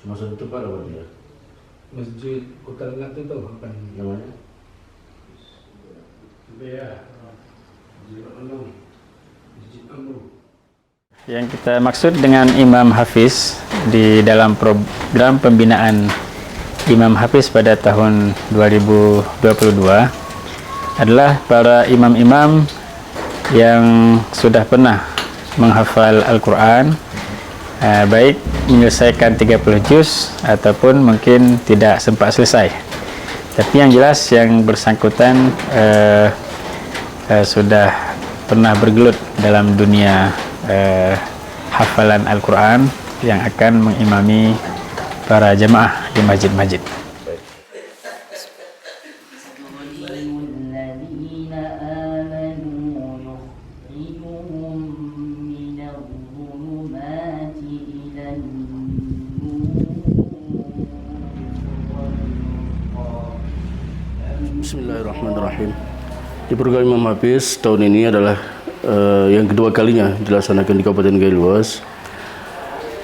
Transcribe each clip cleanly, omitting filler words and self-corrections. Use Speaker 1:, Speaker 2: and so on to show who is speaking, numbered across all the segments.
Speaker 1: Masa itu apa dia?
Speaker 2: Masjid Kota Ternate itu apa
Speaker 1: Namanya?
Speaker 2: Masjid Amru.
Speaker 3: Yang kita maksud dengan Imam Hafiz di dalam program pembinaan Imam Hafiz pada tahun 2022 adalah para imam-imam yang sudah pernah menghafal Al-Quran, baik menyelesaikan 30 juz ataupun mungkin tidak sempat selesai. Tapi yang jelas yang bersangkutan sudah pernah bergelut dalam dunia hafalan Al-Quran yang akan mengimami para jemaah di masjid-masjid.
Speaker 1: Bismillahirrahmanirrahim. Di program Imam Hafiz tahun ini adalah yang kedua kalinya dilaksanakan di Kabupaten Gailuas.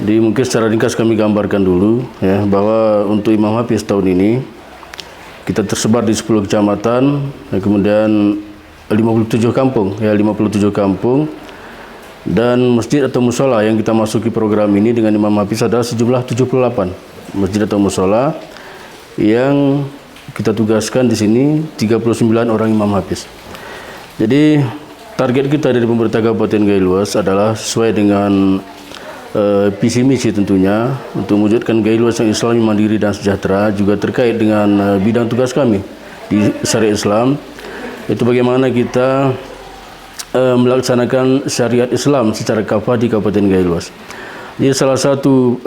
Speaker 1: Mungkin secara ringkas kami gambarkan dulu ya, bahwa untuk Imam Hafiz tahun ini kita tersebar di 10 kecamatan, kemudian 57 kampung ya, 57 kampung, dan masjid atau musola yang kita masuki program ini dengan Imam Hafiz adalah sejumlah 78 masjid atau musola yang kita tugaskan di sini 39 orang Imam Hafiz. Jadi target kita dari pemerintah Kabupaten Gailuas adalah sesuai dengan visi misi tentunya untuk mewujudkan Gailuas yang Islami, mandiri dan sejahtera, juga terkait dengan bidang tugas kami di syariat Islam, itu bagaimana kita melaksanakan syariat Islam secara kafah di Kabupaten Gailuas. Jadi salah satu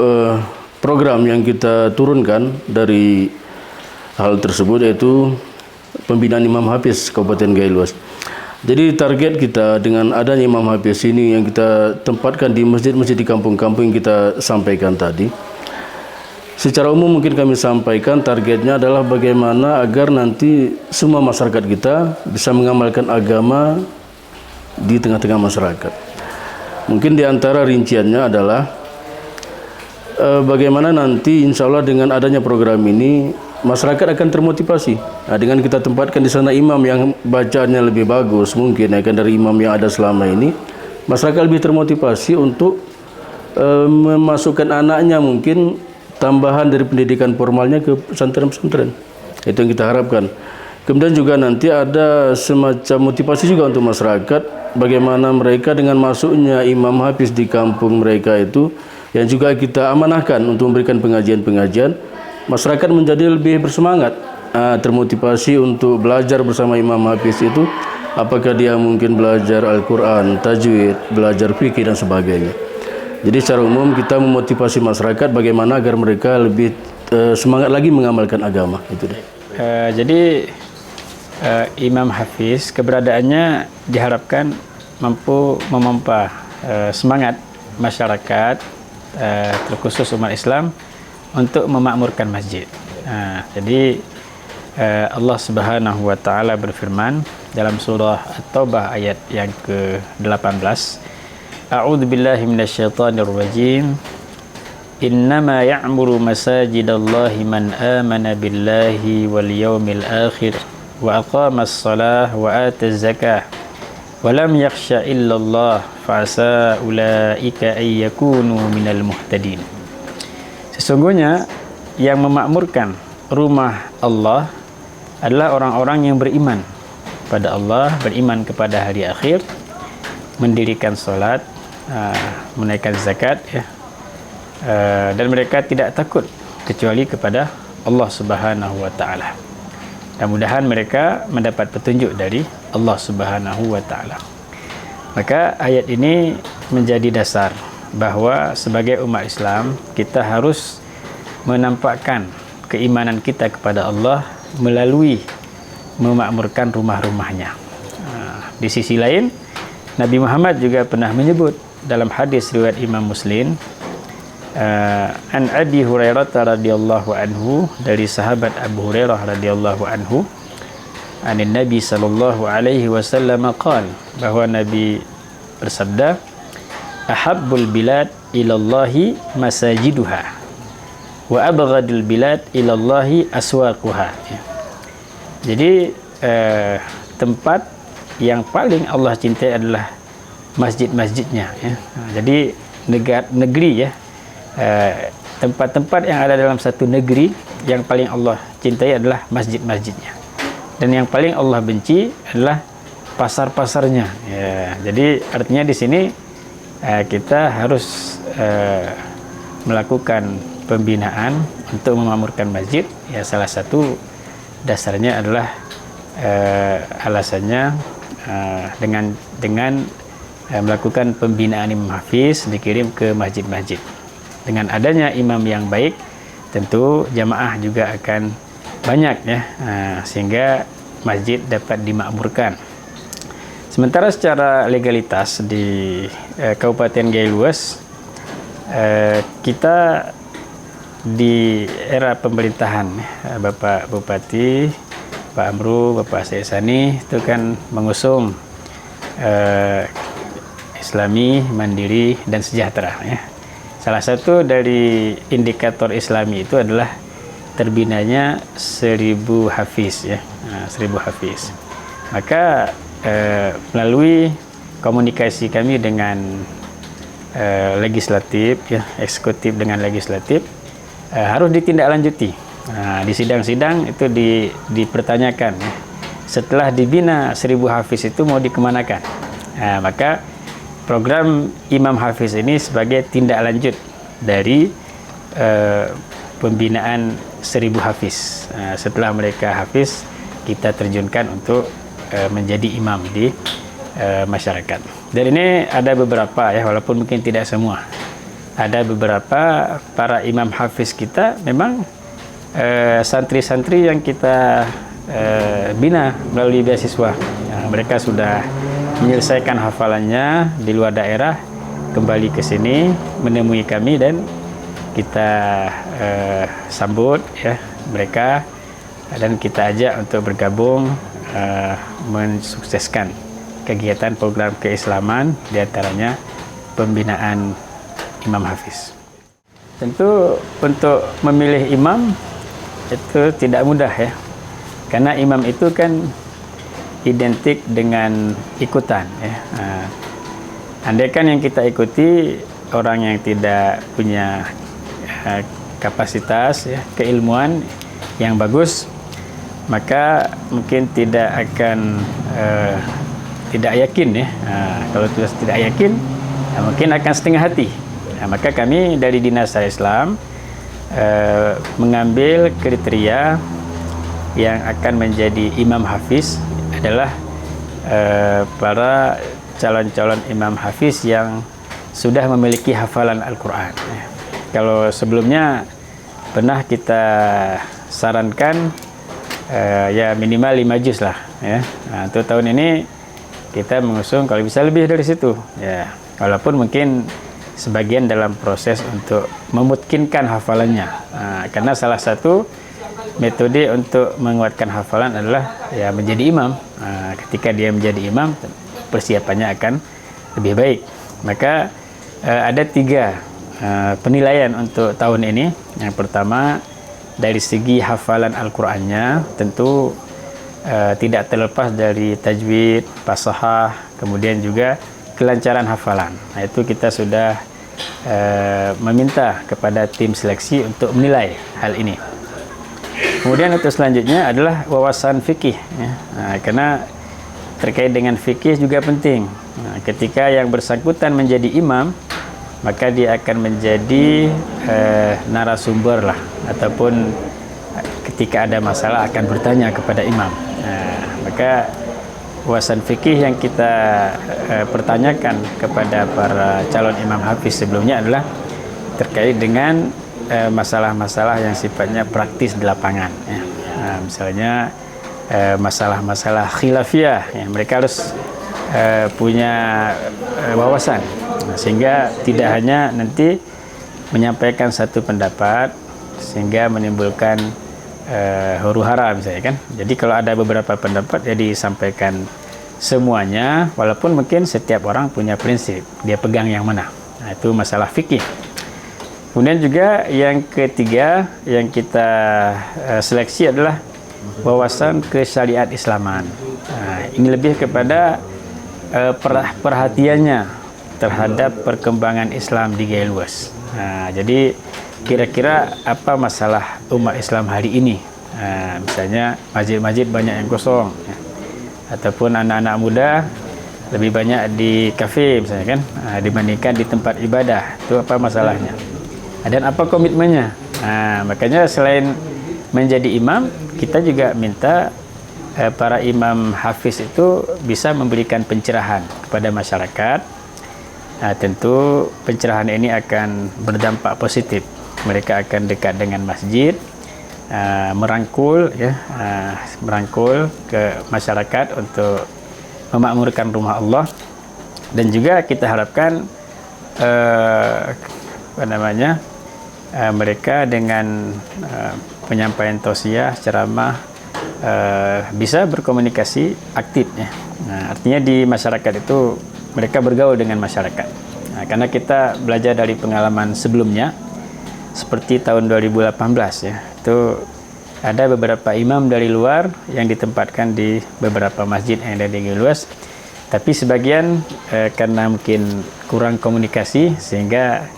Speaker 1: program yang kita turunkan dari hal tersebut yaitu pembinaan Imam Hafiz Kabupaten Gailuas. Jadi target kita dengan adanya Imam Hafiz ini yang kita tempatkan di masjid-masjid di kampung-kampung yang kita sampaikan tadi. Secara umum mungkin kami sampaikan targetnya adalah bagaimana agar nanti semua masyarakat kita bisa mengamalkan agama di tengah-tengah masyarakat. Mungkin di antara rinciannya adalah bagaimana nanti insya Allah dengan adanya program ini masyarakat akan termotivasi. Nah, dengan kita tempatkan di sana imam yang bacaannya lebih bagus mungkin dari imam yang ada selama ini, masyarakat lebih termotivasi untuk memasukkan anaknya mungkin tambahan dari pendidikan formalnya ke pesantren-pesantren. Itu yang kita harapkan. Kemudian juga nanti ada semacam motivasi juga untuk masyarakat bagaimana mereka dengan masuknya Imam Hafiz di kampung mereka itu yang juga kita amanahkan untuk memberikan pengajian-pengajian, masyarakat menjadi lebih bersemangat, termotivasi untuk belajar bersama Imam Hafiz itu, apakah dia mungkin belajar Al-Quran, tajwid, belajar fikih dan sebagainya. Jadi secara umum kita memotivasi masyarakat bagaimana agar mereka lebih semangat lagi mengamalkan agama. Itu deh.
Speaker 3: Jadi Imam Hafiz keberadaannya diharapkan mampu memompa semangat masyarakat, terkhusus umat Islam, untuk memakmurkan masjid. Jadi Allah Subhanahu wa taala berfirman dalam surah At-Taubah ayat yang ke-18, A'udzu billahi minasyaitonir rajim. Innama ya'muru masajidallahi man amana billahi wal yawmil akhir wa aqamas shalah wa ataz zakah wa lam yakhsha illallah fa'asa ulaika ay yakunu minal muhtadin. Sesungguhnya yang memakmurkan rumah Allah adalah orang-orang yang beriman pada Allah, beriman kepada hari akhir, mendirikan salat, menunaikan zakat, ya, dan mereka tidak takut kecuali kepada Allah Subhanahu wa taala. Mudah-mudahan mereka mendapat petunjuk dari Allah Subhanahu wa taala. Maka ayat ini menjadi dasar bahwa sebagai umat Islam kita harus menampakkan keimanan kita kepada Allah melalui memakmurkan rumah-rumahnya. Di sisi lain, Nabi Muhammad juga pernah menyebut dalam hadis riwayat Imam Muslim, an Abi Hurairah radhiyallahu anhu, dari sahabat Abu Hurairah radhiyallahu anhu, anin Nabi sallallahu alaihi wasallam qala, bahwa Nabi bersabda, ahabbul bilad ilallahi masajiduha wa abghadul bilad ilallahi aswaquha. Ya. Jadi tempat yang paling Allah cintai adalah masjid-masjidnya. Ya. Jadi negeri ya, tempat-tempat yang ada dalam satu negeri yang paling Allah cintai adalah masjid-masjidnya, dan yang paling Allah benci adalah pasar-pasarnya. Ya. Jadi artinya di sini kita harus melakukan pembinaan untuk memakmurkan masjid. Ya, salah satu dasarnya adalah alasannya dengan melakukan pembinaan imam hafiz, dikirim ke masjid-masjid. Dengan adanya imam yang baik, tentu jamaah juga akan banyak ya, sehingga masjid dapat dimakmurkan. Sementara secara legalitas di Kabupaten Giai Luas, kita di era pemerintahan Bapak Bupati, Pak Amru, Bapak Syed Sani itu kan mengusung Islami, Mandiri, dan Sejahtera. Ya. Salah satu dari indikator Islami itu adalah terbinanya 1000 hafiz, ya, 1000 hafiz. Maka melalui komunikasi kami dengan legislatif, ya, eksekutif dengan legislatif, harus ditindaklanjuti. Di sidang-sidang itu dipertanyakan, ya, setelah dibina 1000 hafiz itu mau dikemanakan. Maka program Imam Hafiz ini sebagai tindak lanjut dari pembinaan 1000 hafiz. Setelah mereka hafiz, kita terjunkan untuk menjadi imam di masyarakat. Dan ini ada beberapa ya, walaupun mungkin tidak semua. Ada beberapa para imam hafiz kita memang santri-santri yang kita bina melalui beasiswa. Mereka sudah menyelesaikan hafalannya di luar daerah, kembali ke sini menemui kami, dan kita sambut ya mereka, dan kita ajak untuk bergabung mensukseskan kegiatan program keislaman, diantaranya pembinaan imam hafiz. Tentu untuk memilih imam itu tidak mudah ya, karena imam itu kan identik dengan ikutan ya. Andaikan yang kita ikuti orang yang tidak punya kapasitas ya, keilmuan yang bagus, maka mungkin tidak akan tidak yakin ya. Kalau tidak yakin, mungkin akan setengah hati. Maka kami dari Dinas Syariah Islam mengambil kriteria yang akan menjadi imam hafiz adalah para calon-calon imam hafiz yang sudah memiliki hafalan Al-Quran. Kalau sebelumnya pernah kita sarankan ya minimal 5 juz lah ya. Untuk tahun ini kita mengusung kalau bisa lebih dari situ ya, walaupun mungkin sebagian dalam proses untuk memutkinkan hafalannya. Karena salah satu metode untuk menguatkan hafalan adalah ya menjadi imam. Ketika dia menjadi imam, persiapannya akan lebih baik. Maka ada 3 penilaian untuk tahun ini. Yang pertama, dari segi hafalan Al-Qur'annya, tentu tidak terlepas dari tajwid, fasahah, kemudian juga kelancaran hafalan. Itu kita sudah meminta kepada tim seleksi untuk menilai hal ini. Kemudian untuk selanjutnya adalah wawasan fikih ya. Karena terkait dengan fikih juga penting. Ketika yang bersangkutan menjadi imam, maka dia akan menjadi narasumber lah, ataupun ketika ada masalah akan bertanya kepada imam. Maka wawasan fikih yang kita pertanyakan kepada para calon imam hafiz sebelumnya adalah terkait dengan masalah-masalah yang sifatnya praktis di lapangan ya. Misalnya masalah-masalah khilafiyah ya, mereka harus punya wawasan, sehingga tidak hanya nanti menyampaikan satu pendapat sehingga menimbulkan huru-hara misalnya kan. Jadi kalau ada beberapa pendapat ya disampaikan semuanya, walaupun mungkin setiap orang punya prinsip dia pegang yang mana. Itu masalah fikih. Kemudian juga yang ketiga yang kita seleksi adalah wawasan kesyariat Islaman. Ini lebih kepada perhatiannya terhadap perkembangan Islam di gaya luas. Jadi kira-kira apa masalah umat Islam hari ini? Misalnya masjid-masjid banyak yang kosong, ya. Ataupun anak-anak muda lebih banyak di kafe misalnya kan, dibandingkan di tempat ibadah. Itu apa masalahnya? Dan apa komitmennya? Makanya selain menjadi imam, kita juga minta para imam hafiz itu bisa memberikan pencerahan kepada masyarakat. Tentu pencerahan ini akan berdampak positif. Mereka akan dekat dengan masjid, merangkul ke masyarakat untuk memakmurkan rumah Allah, dan juga kita harapkan mereka dengan penyampaian tausiah, ceramah, bisa berkomunikasi aktif, ya. Artinya di masyarakat itu mereka bergaul dengan masyarakat. Karena kita belajar dari pengalaman sebelumnya, seperti tahun 2018, ya, itu ada beberapa imam dari luar yang ditempatkan di beberapa masjid yang ada di luas, tapi sebagian karena mungkin kurang komunikasi sehingga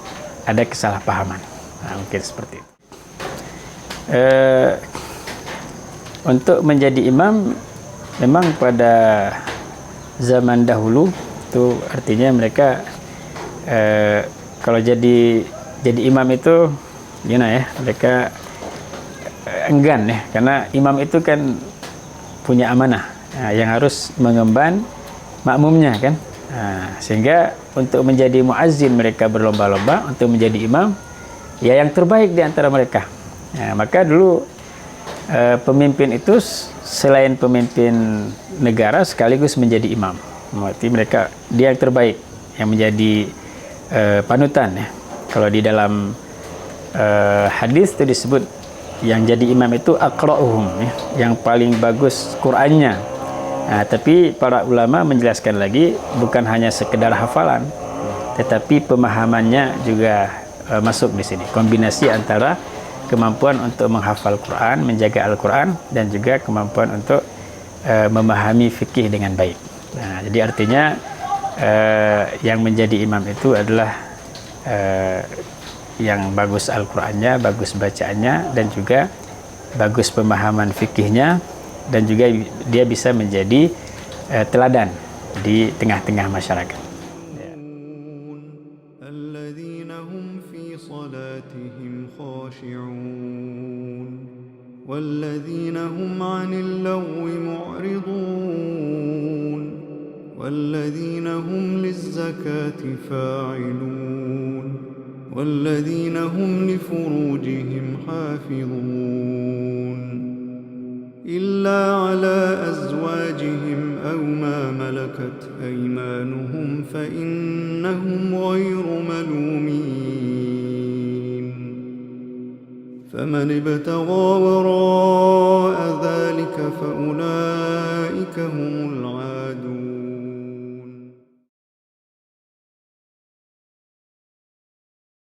Speaker 3: ada kesalahpahaman. Mungkin seperti itu. Untuk menjadi imam, memang pada zaman dahulu itu artinya mereka kalau jadi imam itu mereka enggan, ya, karena imam itu kan punya amanah yang harus mengemban makmumnya kan. Sehingga untuk menjadi muazzin mereka berlomba-lomba untuk menjadi imam, ya yang terbaik di antara mereka. Maka dulu pemimpin itu selain pemimpin negara sekaligus menjadi imam. Berarti mereka dia yang terbaik yang menjadi panutan, ya. Kalau di dalam hadis itu disebut yang jadi imam itu aqra'uhum, ya, yang paling bagus Qur'annya. Tapi para ulama menjelaskan lagi bukan hanya sekedar hafalan, tetapi pemahamannya juga masuk di sini. Kombinasi antara kemampuan untuk menghafal Quran, menjaga Al-Quran, dan juga kemampuan untuk memahami fikih dengan baik. Jadi artinya yang menjadi imam itu adalah yang bagus Al-Qurannya, bagus bacaannya, dan juga bagus pemahaman fikihnya, dan juga dia bisa menjadi teladan di tengah-tengah masyarakat.
Speaker 4: والذين هم عن اللغو معرضون والذين هم للزكاة فاعلون والذين هم لفروجهم حافظون إلا على أزواجهم أو ما ملكت أيمانهم فإنهم غير ملومين فمن ابتغى وراء ذلك فأولئك